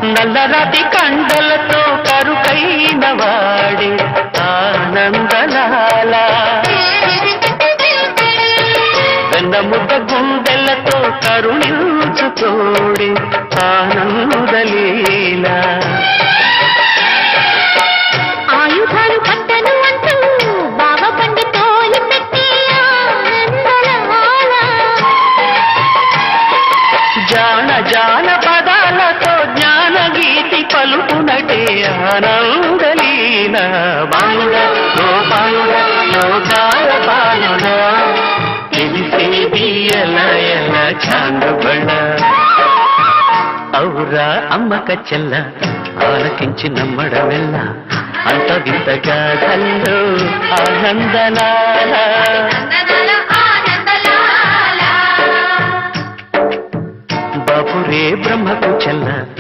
నల్లరాతి కండలతో కరుకైన వాడే ఆనందలాల వెన్నముద్ద గుండెలతో కరుణించుతోడే ఆనందలీల ఆయుధాలు పట్టను అంటూ బావ బండి తోలి పెట్టి ఆనందలాల జాన జాన పదాలతో జ్ఞాన గీతి పలుకునటే ఆనందలీల బాలుడ గోపాలుడ లోకాల బాలుడ తెలిసేది ఎలా ఎలా చాందబళ్ళ ఔరా అమ్మక చెల్ల ఆలకించి నమ్మడమెల్ల అంత వింతగా కల్లో ఆనందలాల బాపురే బ్రహ్మకు చెల్ల